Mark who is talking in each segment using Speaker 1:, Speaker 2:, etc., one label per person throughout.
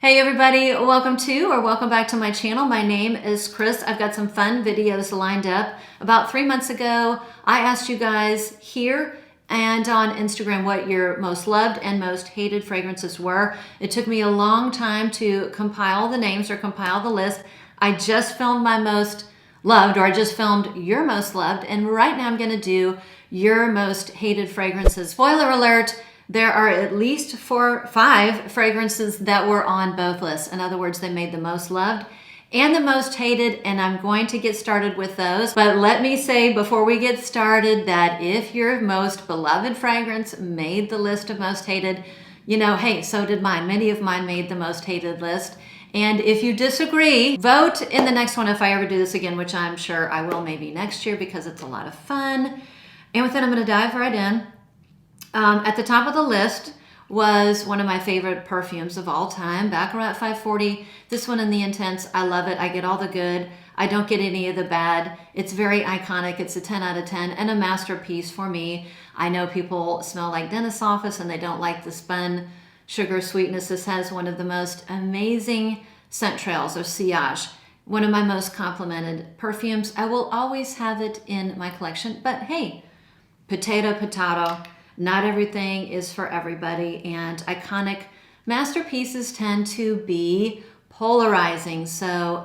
Speaker 1: Hey everybody, welcome back to my channel. My name is Chris. I've got some fun videos lined up. About 3 months ago, I asked you guys here and on Instagram what your most loved and most hated fragrances were. It took me a long time to compile the names or compile the list. I just filmed my most loved, or I just filmed your most loved, and right now I'm gonna do your most hated fragrances. Spoiler alert, there are at least 5 fragrances that were on both lists. In other words, they made the most loved and the most hated, and I'm going to get started with those. But let me say before we get started that if your most beloved fragrance made the list of most hated, you know, hey, so did mine. Many of mine made the most hated list. And if you disagree, vote in the next one if I ever do this again, which I'm sure I will maybe next year because it's a lot of fun. And with that, I'm gonna dive right in. At the top of the list was one of my favorite perfumes of all time, Baccarat 540. This one in the Intense, I love it. I get all the good. I don't get any of the bad. It's very iconic. It's a 10 out of 10 and a masterpiece for me. I know people smell like dentist's office and they don't like the spun sugar sweetness. This has one of the most amazing scent trails or sillage. One of my most complimented perfumes. I will always have it in my collection, but hey, potato. Not everything is for everybody, and iconic masterpieces tend to be polarizing. So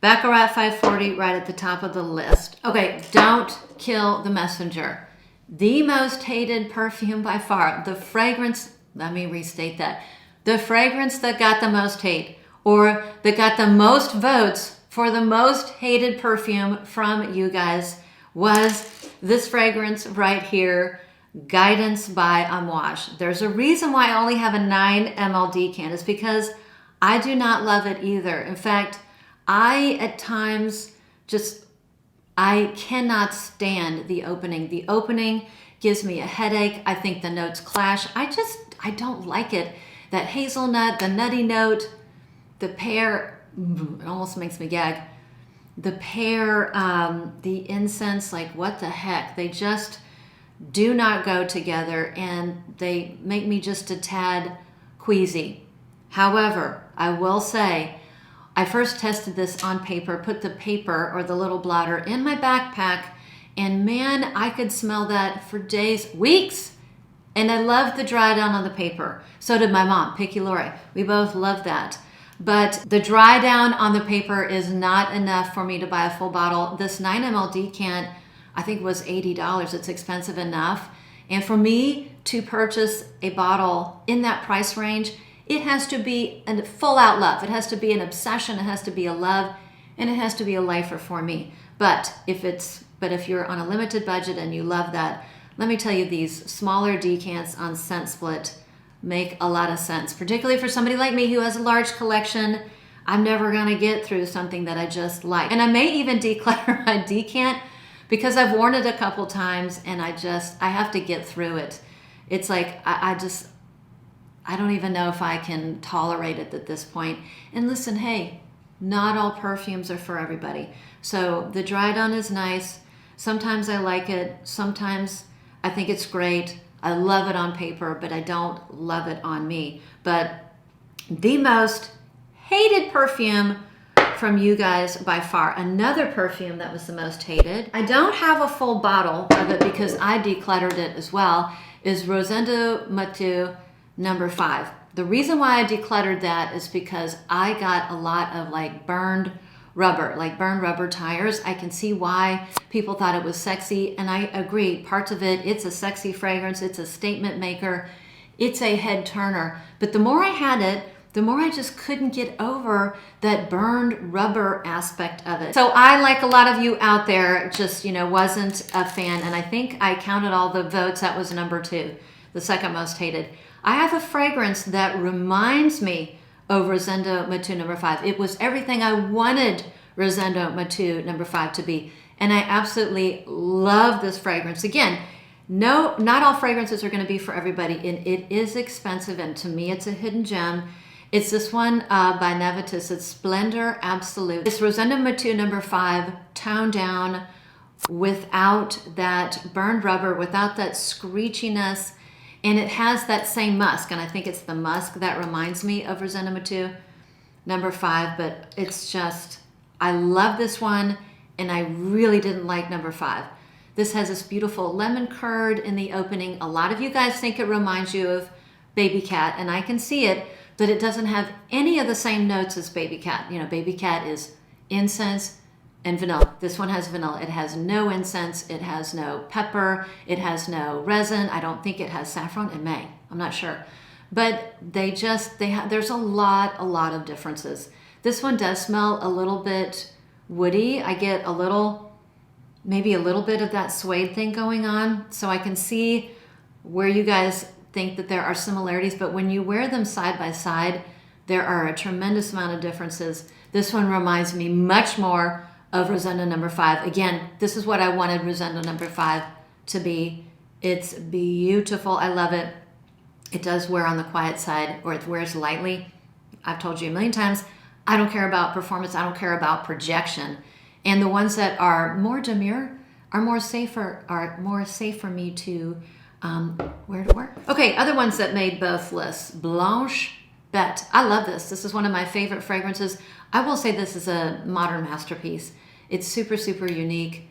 Speaker 1: Baccarat 540 right at the top of the list. Okay, don't kill the messenger. The most hated perfume by far, the fragrance, let me restate that. The fragrance that got the most hate, or that got the most votes for the most hated perfume from you guys, was this fragrance right here, Guidance by Amouage. There's a reason why I only have a 9 ml decan. It's because I do not love it either. In fact, I at times I cannot stand the opening. The opening gives me a headache. I think the notes clash. I don't like it. That hazelnut, the nutty note, the pear, it almost makes me gag. The pear, the incense, like what the heck? They just do not go together, and they make me just a tad queasy. However, I will say, I first tested this on paper, put the paper or the little blotter in my backpack, and man, I could smell that for days, weeks. And I loved the dry down on the paper. So did my mom, Picky Lori. We both loved that. But the dry down on the paper is not enough for me to buy a full bottle. This 9 ml decant, I think was $80. It's expensive enough. And for me to purchase a bottle in that price range, it has to be a full out love. It has to be an obsession. It has to be a love, and it has to be a lifer for me. But if you're on a limited budget and you love that, let me tell you, these smaller decants on Scent Split make a lot of sense, particularly for somebody like me who has a large collection. I'm never gonna get through something that I just like. And I may even declutter my decant because I've worn it a couple times and I have to get through it. It's like, I don't even know if I can tolerate it at this point. And listen, hey, not all perfumes are for everybody. So the dry down is nice. Sometimes I like it. Sometimes I think it's great. I love it on paper, but I don't love it on me. But the most hated perfume from you guys by far, another perfume that was the most hated, I don't have a full bottle of it because I decluttered it as well, is Rosendo Matu number 5. The reason why I decluttered that is because I got a lot of like burned rubber tires. I can see why people thought it was sexy, and I agree, parts of it, it's a sexy fragrance, it's a statement maker, it's a head turner. But the more I had it, the more I just couldn't get over that burned rubber aspect of it. So I, like a lot of you out there, just, wasn't a fan. And I think I counted all the votes. That was number 2, the second most hated. I have a fragrance that reminds me of Rosendo Matu number 5. It was everything I wanted Rosendo Matu number 5 to be. And I absolutely love this fragrance. Again, no, not all fragrances are gonna be for everybody, and it is expensive, and to me it's a hidden gem. It's this one by Navitus. It's Splendeur Absolu. It's Rosendo Matu number 5, toned down, without that burned rubber, without that screechiness. And it has that same musk, and I think it's the musk that reminds me of Rosé number 2, number 5, but it's just, I love this one, and I really didn't like number 5. This has this beautiful lemon curd in the opening. A lot of you guys think it reminds you of Baby Cat, and I can see it, but it doesn't have any of the same notes as Baby Cat. You know, Baby Cat is incense and vanilla. This one has vanilla. It has no incense. It has no pepper. It has no resin. I don't think it has saffron. It may. I'm not sure. But there's a lot of differences. This one does smell a little bit woody. I get maybe a little bit of that suede thing going on. So I can see where you guys think that there are similarities, but when you wear them side by side, there are a tremendous amount of differences. This one reminds me much more of Rosenda number 5. Again, this is what I wanted Rosenda number 5 to be. It's beautiful. I love it. It does wear on the quiet side, or it wears lightly. I've told you a million times, I don't care about performance. I don't care about projection. And the ones that are more demure are more safe for me to wear to work. Okay, other ones that made both lists. Blanche Bête. I love this. This is one of my favorite fragrances. I will say this is a modern masterpiece. It's super, super unique.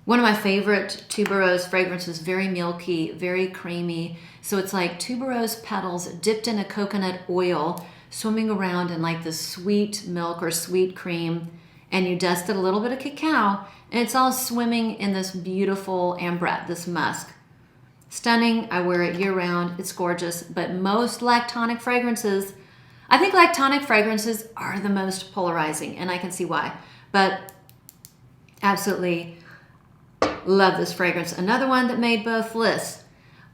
Speaker 1: One of my favorite tuberose fragrances, very milky, very creamy. So it's like tuberose petals dipped in a coconut oil, swimming around in like this sweet milk or sweet cream. And you dusted a little bit of cacao, and it's all swimming in this beautiful ambrette, this musk. Stunning. I wear it year round. It's gorgeous. But most lactonic fragrances, I think lactonic fragrances are the most polarizing, and I can see why. But absolutely love this fragrance. Another one that made both lists.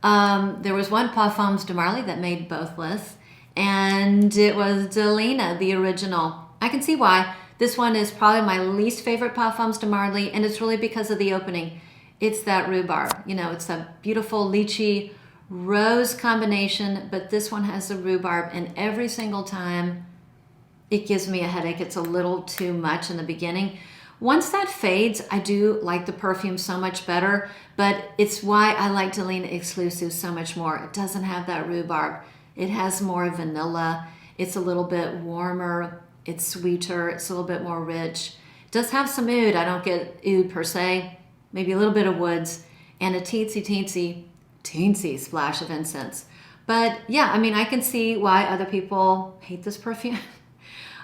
Speaker 1: There was one Parfums de Marly that made both lists, and it was Delina, the original. I can see why. This one is probably my least favorite Parfums de Marly, and it's really because of the opening. It's that rhubarb. You know, it's that beautiful lychee rose combination, but this one has the rhubarb, and every single time it gives me a headache. It's a little too much in the beginning. Once that fades, I do like the perfume so much better, but it's why I like Delina Exclusive so much more. It doesn't have that rhubarb. It has more vanilla. It's a little bit warmer. It's sweeter. It's a little bit more rich. It does have some oud. I don't get oud per se. Maybe a little bit of woods and a teensy splash of incense. But yeah, I mean, I can see why other people hate this perfume.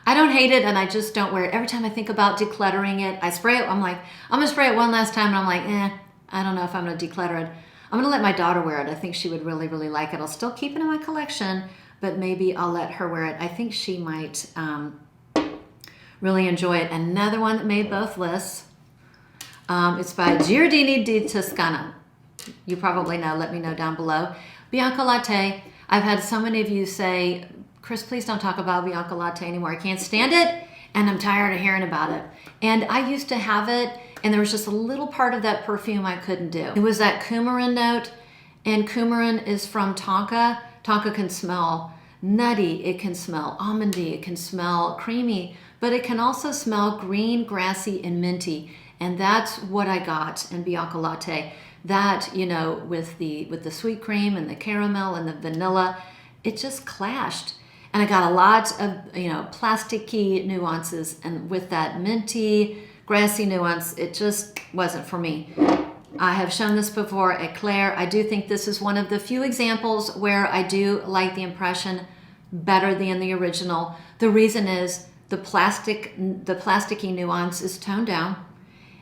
Speaker 1: I don't hate it, and I just don't wear it. Every time I think about decluttering it, I spray it. I'm like, I'm going to spray it one last time, and I'm like, I don't know if I'm going to declutter it. I'm going to let my daughter wear it. I think she would really, really like it. I'll still keep it in my collection, but maybe I'll let her wear it. I think she might really enjoy it. Another one that made both lists. It's by Giardini di Toscana. You probably know. Let me know down below. Bianco Latte. I've had so many of you say, Chris, please don't talk about Bianco Latte anymore. I can't stand it, and I'm tired of hearing about it. And I used to have it, and there was just a little part of that perfume I couldn't do. It was that coumarin note, and coumarin is from tonka. Tonka can smell nutty. It can smell almondy. It can smell creamy, but it can also smell green, grassy, and minty. And that's what I got in Bianco Latte. That, you know, with the sweet cream and the caramel and the vanilla, it just clashed. And I got a lot of, you know, plasticky nuances, and with that minty, grassy nuance, it just wasn't for me. I have shown this before, Eclair. I do think this is one of the few examples where I do like the impression better than the original. The reason is the plasticky nuance is toned down,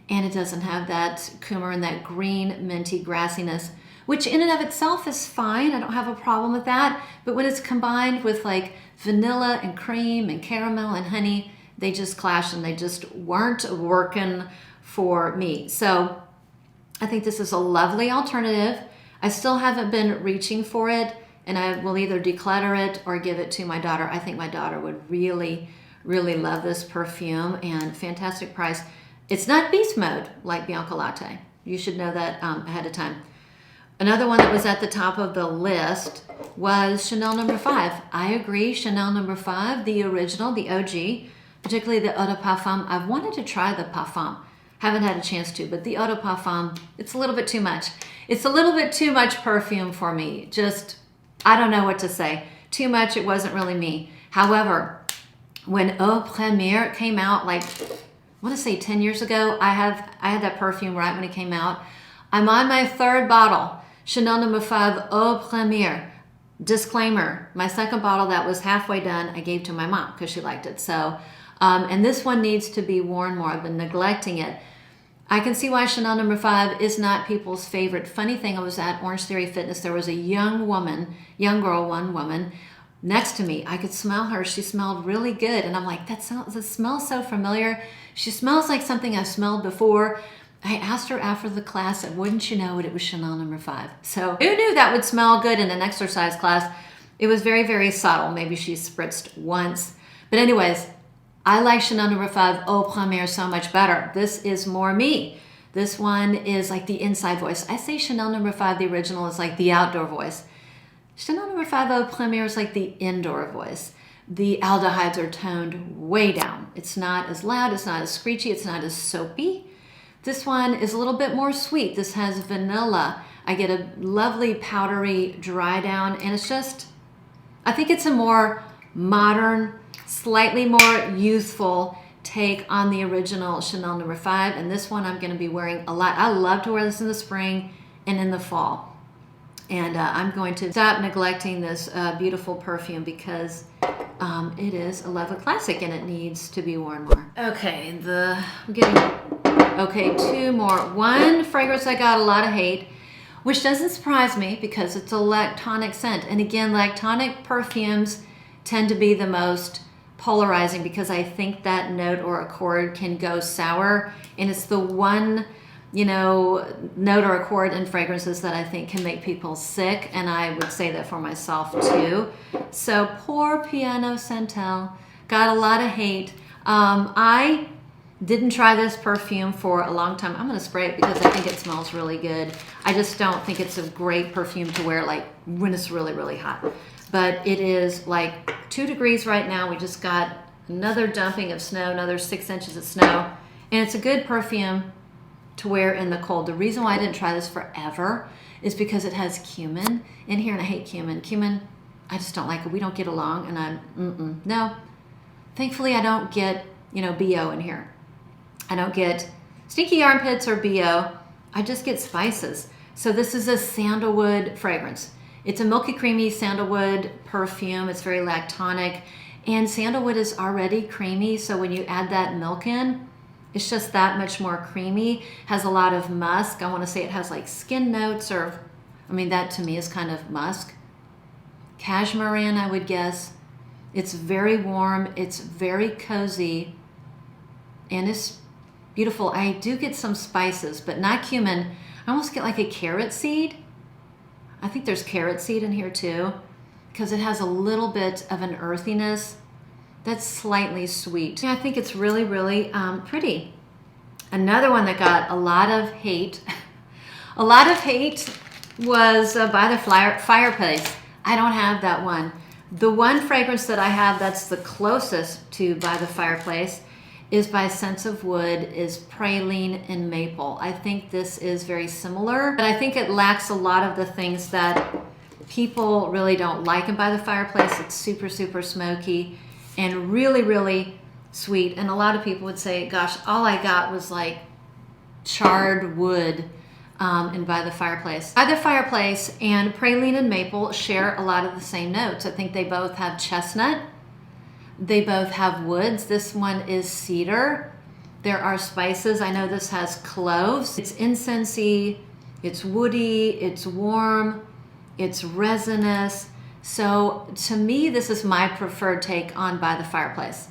Speaker 1: and it doesn't have that coumarin, that green, minty grassiness, which in and of itself is fine. I don't have a problem with that. But when it's combined with like vanilla and cream and caramel and honey, they just clash, and they just weren't working for me. So I think this is a lovely alternative. I still haven't been reaching for it, and I will either declutter it or give it to my daughter. I think my daughter would really, really love this perfume, and fantastic price. It's not beast mode like Bianco Latte. You should know that ahead of time. Another one that was at the top of the list was Chanel number 5. I agree, Chanel number 5, the original, the OG, particularly the Eau de Parfum. I've wanted to try the Parfum. Haven't had a chance to, but the Eau de Parfum, it's a little bit too much. It's a little bit too much perfume for me. Just, I don't know what to say. Too much, it wasn't really me. However, when Eau Premiere came out, like, I want to say 10 years ago, I had that perfume right when it came out. I'm on my 3rd bottle, Chanel No. 5 Eau Premiere. Disclaimer, my 2nd bottle that was halfway done, I gave to my mom because she liked it. So, and this one needs to be worn more. I've been neglecting it. I can see why Chanel No. 5 is not people's favorite. Funny thing, I was at Orange Theory Fitness. There was a young girl, one woman, next to me. I could smell her. She smelled really good. And I'm like, that smells so familiar. She smells like something I've smelled before. I asked her after the class, and wouldn't you know it, it was Chanel No. 5. So who knew that would smell good in an exercise class? It was very, very subtle. Maybe she spritzed once. But anyways, I like Chanel No. 5 Eau Premiere so much better. This is more me. This one is like the inside voice. I say Chanel No. 5, the original, is like the outdoor voice. Chanel No. 5 Eau Premiere is like the indoor voice. The aldehydes are toned way down. It's not as loud, it's not as screechy, it's not as soapy. This one is a little bit more sweet. This has vanilla. I get a lovely powdery dry down, and it's just, I think it's a more modern, slightly more youthful take on the original Chanel No. 5, and this one I'm going to be wearing a lot. I love to wear this in the spring and in the fall, and I'm going to stop neglecting this beautiful perfume because it is a Love Classic and it needs to be worn more. Okay, okay, 2 more. One fragrance I got a lot of hate, which doesn't surprise me because it's a lactonic scent, and again, lactonic perfumes tend to be the most polarizing because I think that note or accord can go sour, and it's the one, you know, note or accord in fragrances that I think can make people sick, and I would say that for myself too. So poor Piano Santal got a lot of hate. I didn't try this perfume for a long time. I'm going to spray it because I think it smells really good. I just don't think it's a great perfume to wear like when it's really, really hot. But it is like 2 degrees right now. We just got another dumping of snow, another 6 inches of snow. And it's a good perfume to wear in the cold. The reason why I didn't try this forever is because it has cumin in here, and I hate cumin. Cumin, I just don't like it. We don't get along, and no. Thankfully, I don't get, you know, BO in here. I don't get stinky armpits or BO. I just get spices. So this is a sandalwood fragrance. It's a milky, creamy sandalwood perfume. It's very lactonic, and sandalwood is already creamy, so when you add that milk in, it's just that much more creamy. Has a lot of musk. I want to say it has like skin notes, or, I mean, that to me is kind of musk. Cashmere, I would guess. It's very warm. It's very cozy, and it's beautiful. I do get some spices, but not cumin. I almost get like a carrot seed. I think there's carrot seed in here too, because it has a little bit of an earthiness that's slightly sweet. Yeah, I think it's really, really pretty. Another one that got a lot of hate, a lot of hate was by the Fireplace. I don't have that one. The one fragrance that I have that's the closest to By the Fireplace is by Scents of Wood, is Praline In Maple. I think this is very similar, but I think it lacks a lot of the things that people really don't like in By the Fireplace. It's super, super smoky and really, really sweet. And a lot of people would say, gosh, all I got was like charred wood in By the Fireplace. By the Fireplace and Praline In Maple share a lot of the same notes. I think they both have chestnut. They both have woods. This one is cedar. There are spices. I know this has cloves. It's incensey, it's woody, it's warm, it's resinous. So to me, this is my preferred take on By the Fireplace.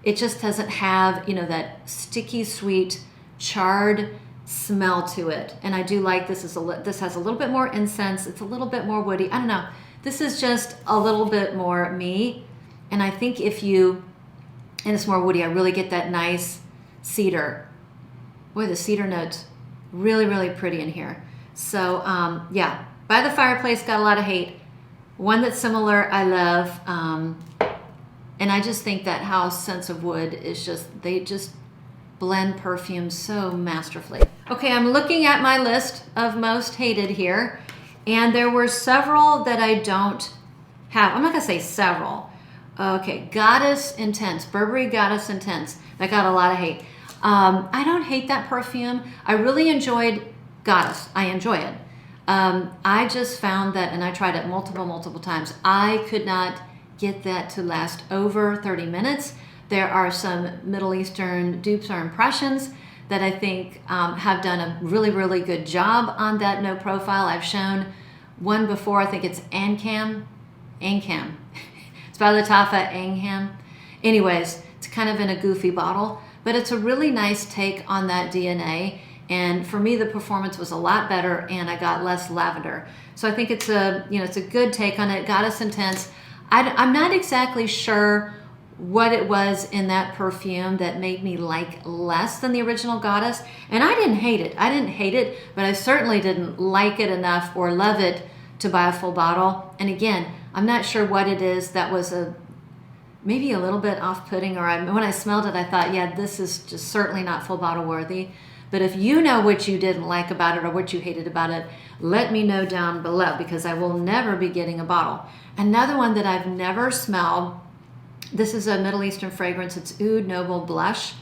Speaker 1: It just doesn't have, you know, that sticky, sweet, charred smell to it. And I do like this. This has a little bit more incense. It's a little bit more woody. I don't know. This is just a little bit more me. And I think and it's more woody, I really get that nice cedar. Boy, the cedar notes really, really pretty in here. So yeah, By the Fireplace got a lot of hate. One that's similar, I love. And I just think that House Scents of Wood is just, blend perfumes so masterfully. Okay, I'm looking at my list of most hated here, and there were several that I don't have. I'm not gonna say several. Okay, Goddess Intense, Burberry Goddess Intense. That got a lot of hate. I don't hate that perfume. I really enjoyed Goddess. I enjoy it. I just found that, and I tried it multiple times, I could not get that to last over 30 minutes. There are some Middle Eastern dupes or impressions that I think have done a really good job on that no profile. I've shown one before, I think it's Angkam. It's by Lattafa Angham. Anyways, it's kind of in a goofy bottle, but it's a really nice take on that DNA. And for me, the performance was a lot better, and I got less lavender. So I think it's a, it's a good take on it. Goddess Intense. I'm not exactly sure what it was in that perfume that made me like less than the original Goddess. And I didn't hate it, but I certainly didn't like it enough or love it to buy a full bottle. And again, I'm not sure what it is that was maybe a little bit off-putting, or when I smelled it, I thought, yeah, this is just certainly not full bottle worthy. But if you know what you didn't like about it or what you hated about it, let me know down below, because I will never be getting a bottle. Another one that I've never smelled, this is a Middle Eastern fragrance. It's Oud Noble Blush.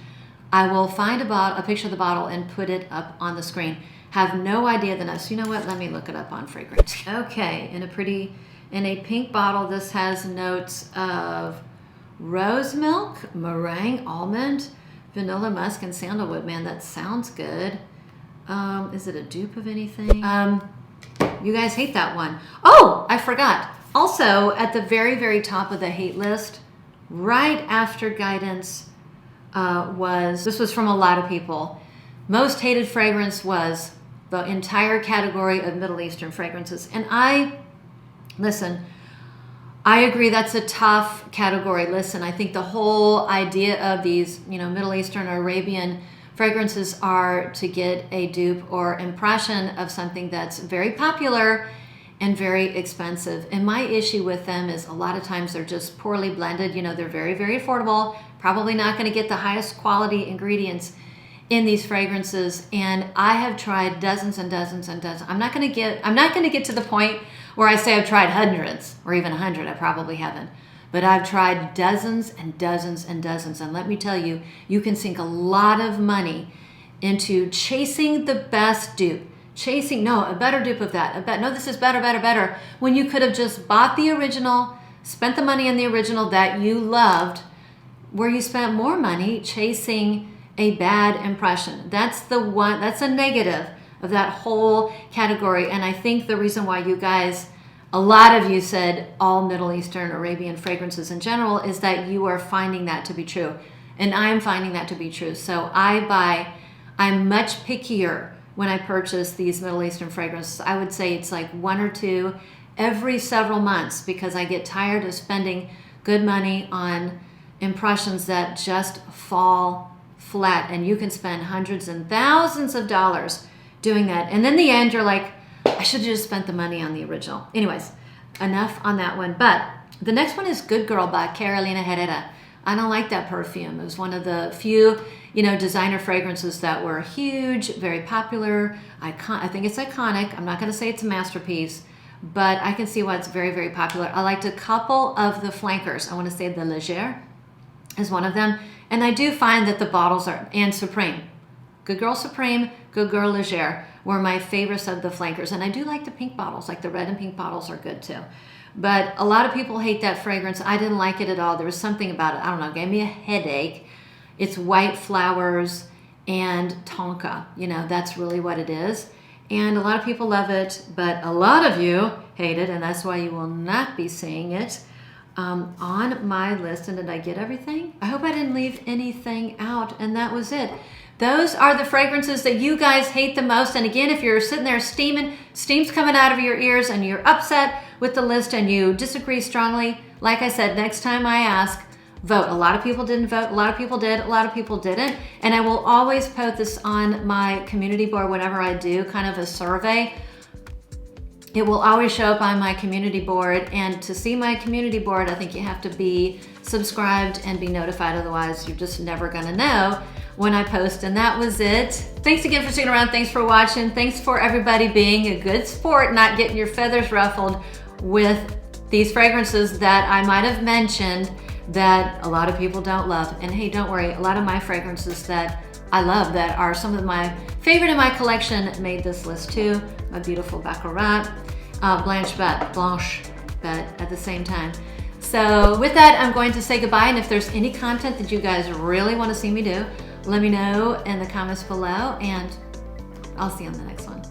Speaker 1: I will find a picture of the bottle and put it up on the screen. Have no idea the notes. You know what? Let me look it up on fragrance. Okay, in a pink bottle, this has notes of rose milk, meringue, almond, vanilla musk, and sandalwood. Man, that sounds good. Is it a dupe of anything? You guys hate that one. Oh, I forgot. Also, at the very top of the hate list, right after Guidance, this was from a lot of people. Most hated fragrance was the entire category of Middle Eastern fragrances. And listen, I agree that's a tough category. Listen, I think the whole idea of these, Middle Eastern or Arabian fragrances are to get a dupe or impression of something that's very popular and very expensive. And my issue with them is a lot of times they're just poorly blended. They're very affordable, probably not going to get the highest quality ingredients in these fragrances. And I have tried dozens and dozens and dozens. I'm not going to get to the point where I say I've tried hundreds or even 100. I probably haven't. But I've tried dozens and dozens and dozens. And let me tell you, you can sink a lot of money into chasing the best dupe. A better dupe of that. No, this is better. When you could have just bought the original, spent the money on the original that you loved, where you spent more money chasing a bad impression. That's a negative of that whole category. And I think the reason why a lot of you said all Middle Eastern Arabian fragrances in general is that you are finding that to be true. And I'm finding that to be true. So I'm much pickier when I purchase these Middle Eastern fragrances. I would say it's like one or two every several months, because I get tired of spending good money on impressions that just fall flat. And you can spend hundreds and thousands of dollars doing that. And in the end, you're like, I should have just spent the money on the original. Anyways, enough on that one. But the next one is Good Girl by Carolina Herrera. I don't like that perfume. It was one of the few, designer fragrances that were huge, very popular. I think it's iconic. I'm not going to say it's a masterpiece, but I can see why it's very popular. I liked a couple of the flankers. I want to say the Légère is one of them. And I do find that the bottles and Supreme. Good Girl Supreme, Good Girl Légère were my favorites of the flankers. And I do like the pink bottles, like the red and pink bottles are good too. But a lot of people hate that fragrance. I didn't like it at all. There was something about it, I don't know, gave me a headache. It's white flowers and tonka. That's really what it is. And a lot of people love it, but a lot of you hate it, and that's why you will not be seeing it on my list. And did I get everything? I hope I didn't leave anything out, and that was it. Those are the fragrances that you guys hate the most. And again, if you're sitting there steam's coming out of your ears and you're upset with the list and you disagree strongly, like I said, next time I ask, vote. A lot of people didn't vote. A lot of people did. A lot of people didn't. And I will always post this on my community board whenever I do kind of a survey. It will always show up on my community board. And to see my community board, I think you have to be subscribed and be notified. Otherwise, you're just never going to know when I post, and that was it. Thanks again for sticking around. Thanks for watching. Thanks for everybody being a good sport, not getting your feathers ruffled with these fragrances that I might have mentioned that a lot of people don't love. And hey, don't worry, a lot of my fragrances that I love that are some of my favorite in my collection made this list too. My beautiful Baccarat, Blanche Bête at the same time. So with that, I'm going to say goodbye, and if there's any content that you guys really want to see me do, let me know in the comments below, and I'll see you on the next one.